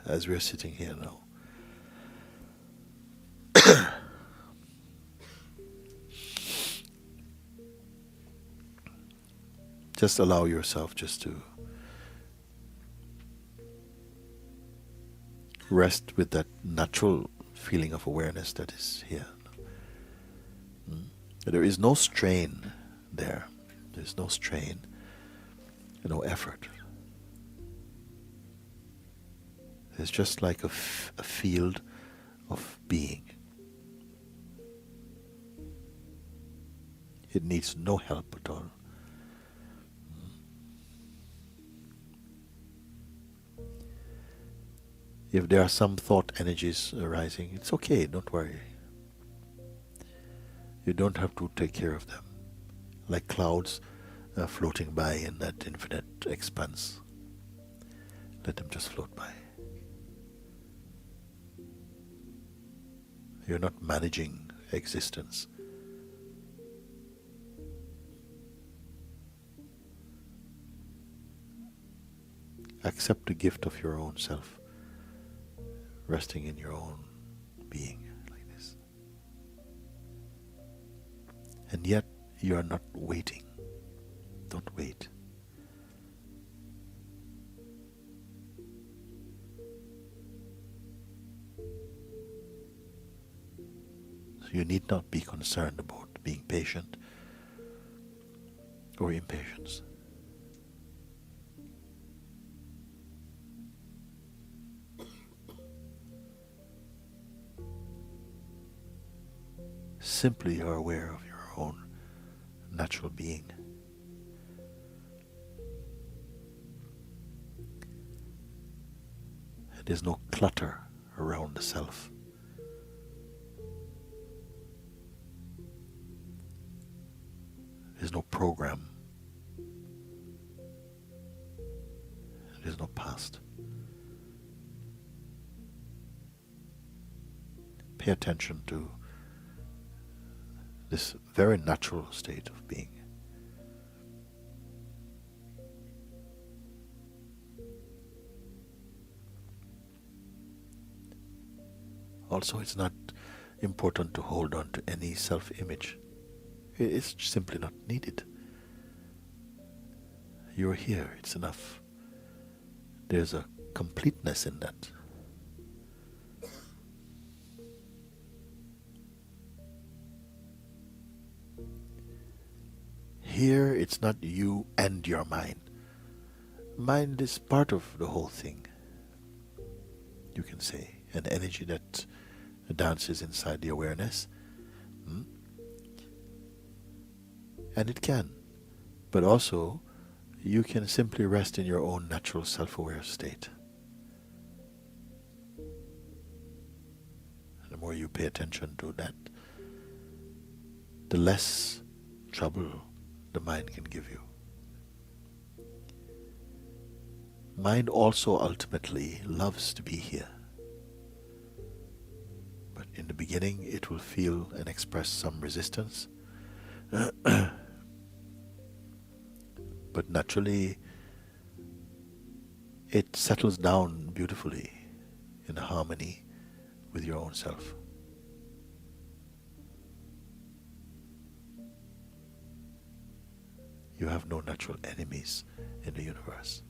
as we are sitting here now. Just allow yourself just to rest with that natural feeling of awareness that is here. There is no strain there. There's no strain, no effort. It's just like a field of being. It needs no help at all. If there are some thought energies arising, it's okay, don't worry. You don't have to take care of them. Like clouds floating by in that infinite expanse. Let them just float by. You're not managing existence. Accept the gift of your own self, resting in your own being like this. And yet you are not waiting. Don't wait. So you need not be concerned about being patient or impatience. Simply you are aware of your own natural being. There's no clutter around the self. There's no program. There's no past. Pay attention to this very natural state of being. Also, it's not important to hold on to any self-image. It's simply not needed. You're here, it's enough. There's a completeness in that. Here, it's not you and your mind. Mind is part of the whole thing, you can say. An energy that dances inside the awareness. And it can. But also, you can simply rest in your own natural self-aware state. And the more you pay attention to that, the less trouble the mind can give you. Mind also ultimately loves to be here. But in the beginning, it will feel and express some resistance. But naturally, it settles down beautifully in harmony with your own self. You have no natural enemies in the universe.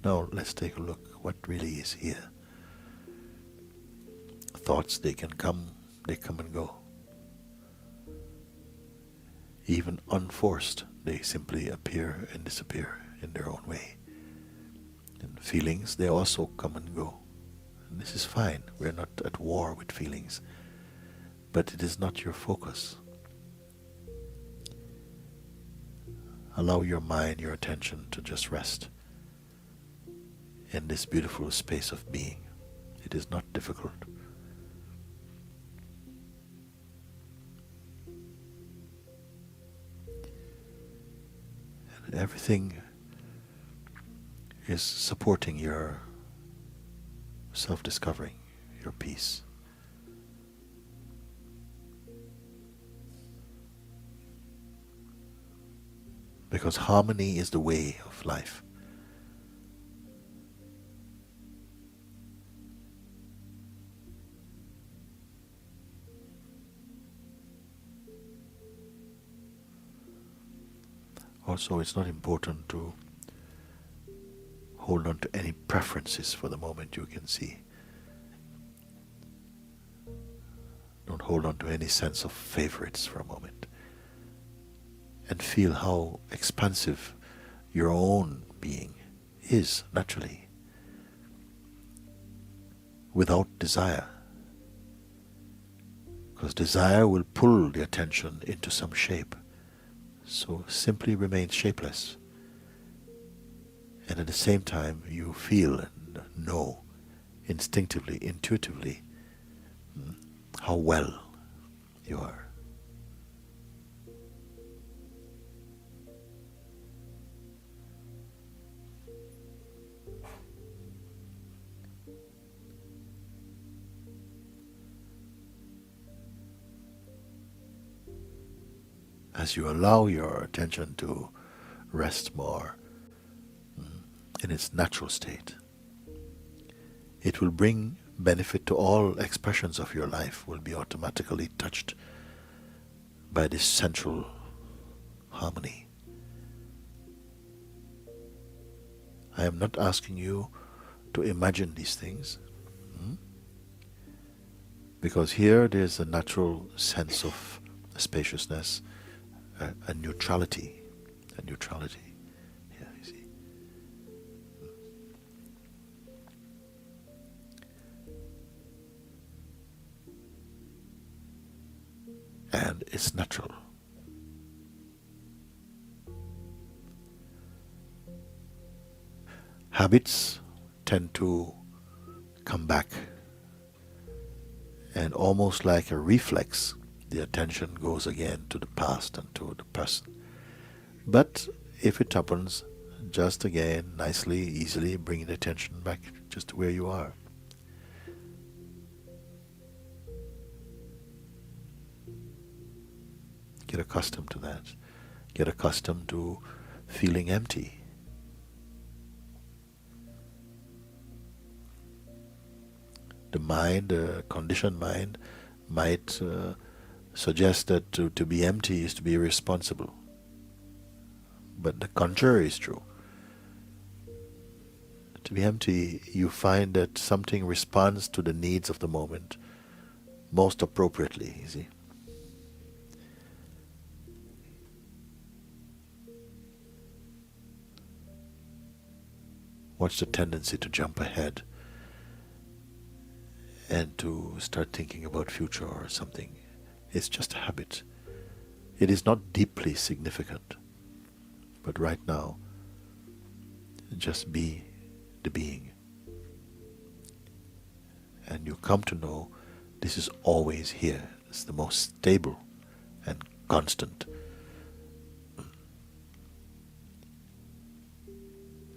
Now let's take a look what really is here. Thoughts, they come and go. Even unforced, they simply appear and disappear in their own way. And feelings, they also come and go. And this is fine. We're not at war with feelings. But it is not your focus. Allow your mind, your attention to just rest in this beautiful space of being. It is not difficult. And everything is supporting your self-discovering, your peace. Because harmony is the way of life. Also, it's not important to hold on to any preferences for the moment. You can see. Don't hold on to any sense of favorites for a moment. And feel how expansive your own being is naturally, without desire. Because desire will pull the attention into some shape. So simply remain shapeless. And at the same time, you feel and know instinctively, intuitively, how well you are. As you allow your attention to rest more in its natural state, it will bring benefit to all expressions of your life, will be automatically touched by this central harmony. I am not asking you to imagine these things, because here there's a natural sense of spaciousness, a neutrality, Here, you see. And it's natural. Habits tend to come back, and almost like a reflex, the attention goes again to the past and to the present. But if it happens, just again, nicely, easily, bring the attention back just to where you are. Get accustomed to that. Get accustomed to feeling empty. The mind, the conditioned mind, might suggest that to be empty is to be irresponsible. But the contrary is true. To be empty, you find that something responds to the needs of the moment most appropriately, you see. Watch the tendency to jump ahead and to start thinking about future or something. It's just a habit. It is not deeply significant. But right now, just be the being. And you come to know this is always here. It's the most stable and constant. And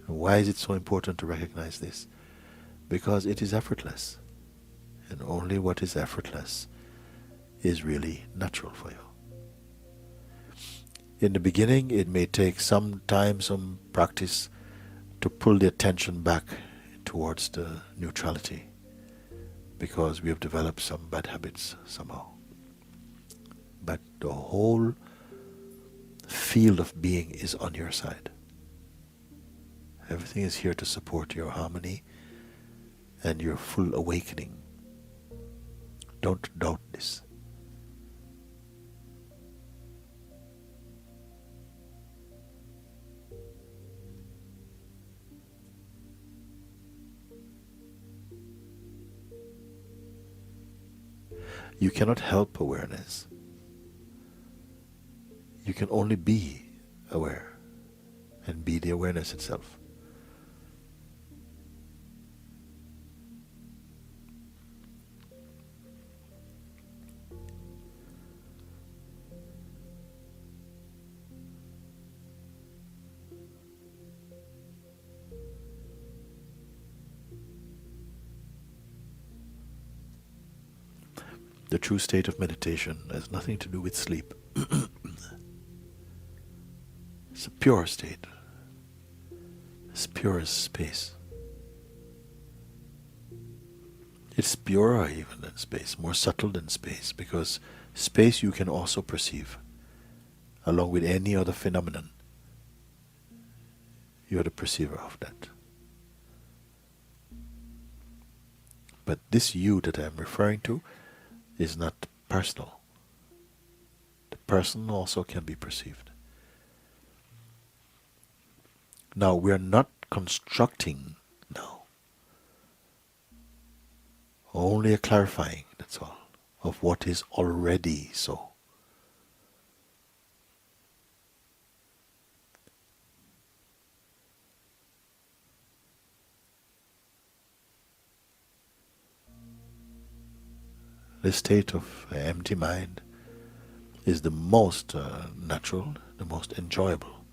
why is it so important to recognize this? Because it is effortless. And only what is effortless is really natural for you. In the beginning, it may take some time, some practice to pull the attention back towards the neutrality, because we have developed some bad habits somehow. But the whole field of being is on your side. Everything is here to support your harmony and your full awakening. Don't doubt this. You cannot help awareness. You can only be aware and be the awareness itself. The true state of meditation has nothing to do with sleep. It's a pure state. It's pure as space. It's purer even than space, more subtle than space, because space you can also perceive, along with any other phenomenon. You are the perceiver of that. But this you that I am referring to is not personal. The person also can be perceived. Now, we are not constructing now. Only a clarifying, that's all, of what is already so. The state of empty mind is the most natural, the most enjoyable,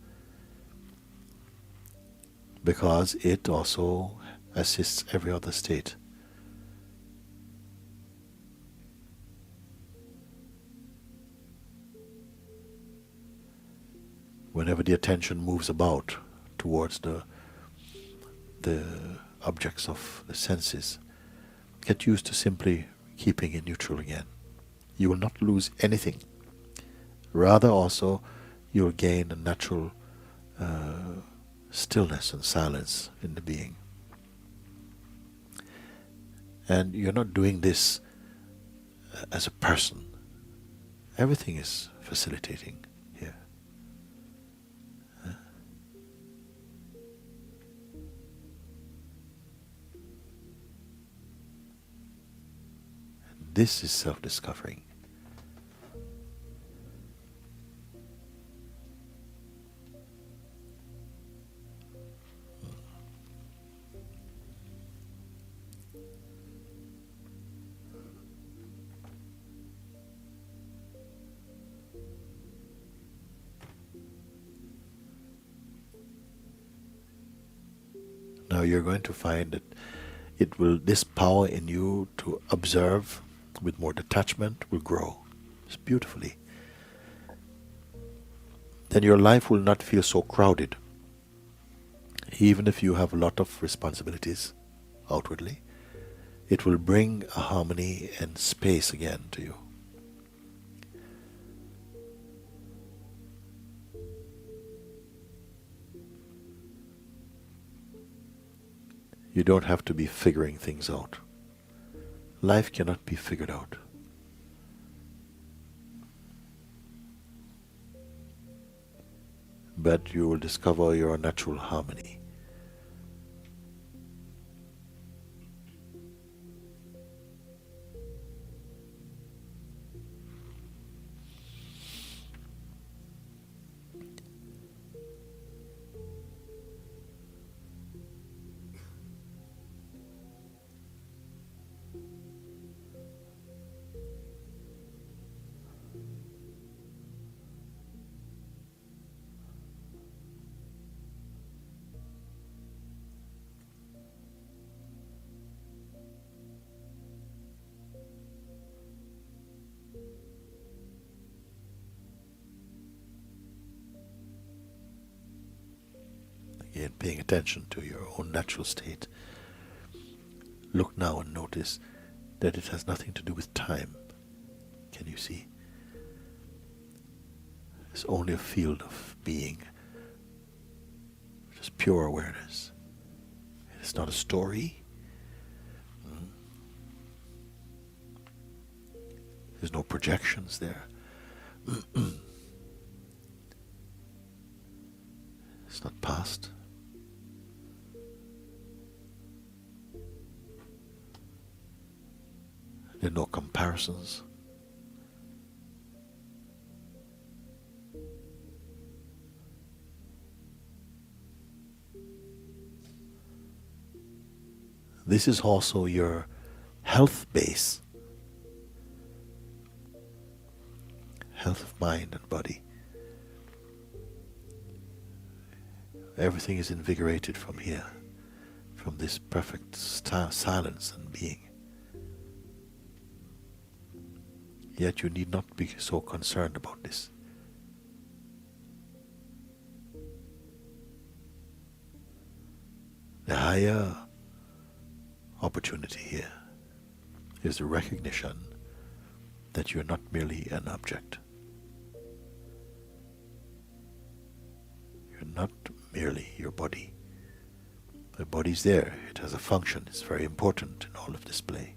because it also assists every other state. Whenever the attention moves about towards the objects of the senses, get used to simply keeping it neutral again. You will not lose anything. Rather also, you will gain a natural stillness and silence in the being. And you're not doing this as a person. Everything is facilitating here. This is self-discovering. Now you're going to find that this power in you to observe with more detachment will grow beautifully. Then your life will not feel so crowded. Even if you have a lot of responsibilities outwardly, it will bring a harmony and space again to you. You don't have to be figuring things out. Life cannot be figured out. But you will discover your natural harmony. Again, paying attention to your own natural state. Look now and notice that it has nothing to do with time. Can you see? It's only a field of being. Just pure awareness. It's not a story. There's no projections there. It's not past. There are no comparisons. This is also your health base. Health of mind and body. Everything is invigorated from here, from this perfect silence and being. Yet you need not be so concerned about this. The higher opportunity here is the recognition that you're not merely an object. You're not merely your body. The body's there, it has a function, it's very important in all of this play.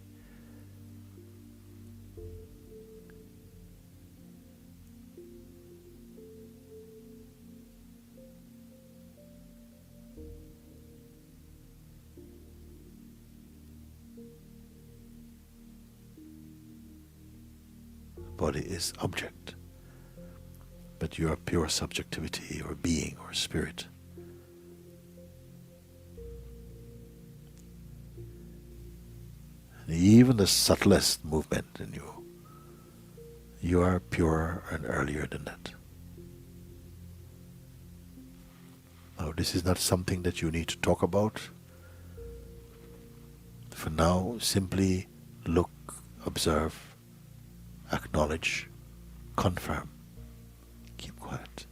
Body is object, but you are pure subjectivity or being or spirit. And even the subtlest movement in you, you are purer and earlier than that. Now, this is not something that you need to talk about. For now, simply look, observe, acknowledge, confirm. Keep quiet.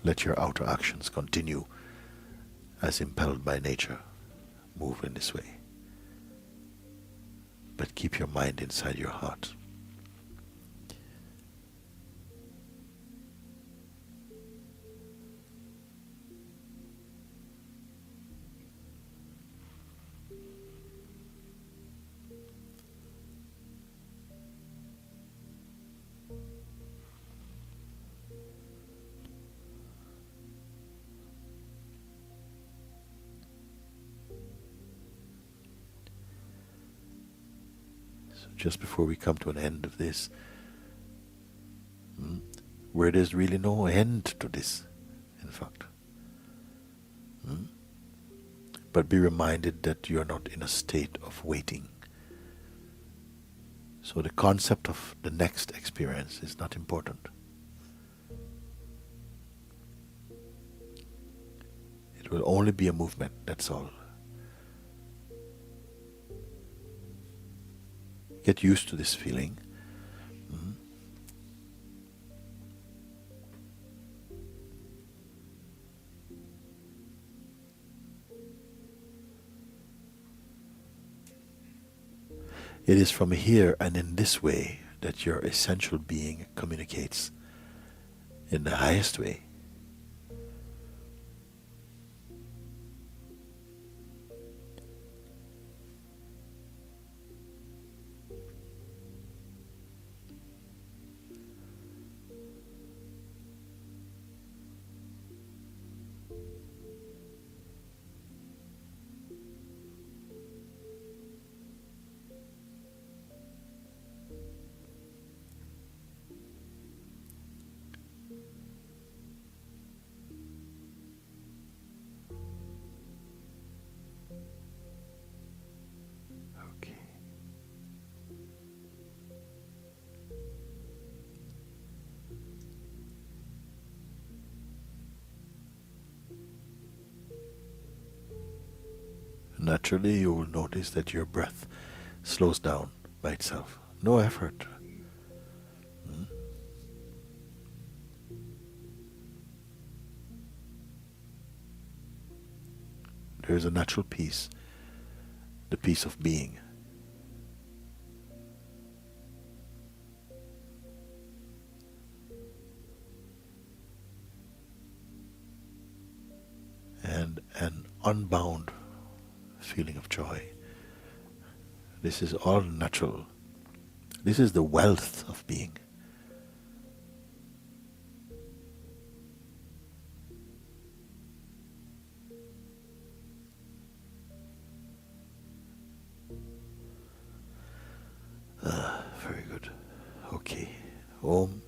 Let your outer actions continue as impelled by nature. Move in this way. But keep your mind inside your heart. Just before we come to an end of this, where there's really no end to this, in fact. But be reminded that you're not in a state of waiting. So the concept of the next experience is not important. It will only be a movement, that's all. Get used to this feeling. It is from here and in this way that your essential being communicates in the highest way. Naturally, you will notice that your breath slows down by itself. No effort. There is a natural peace, the peace of being. And an unbound feeling of joy. This is all natural. This is the wealth of being. Very good. Okay. Om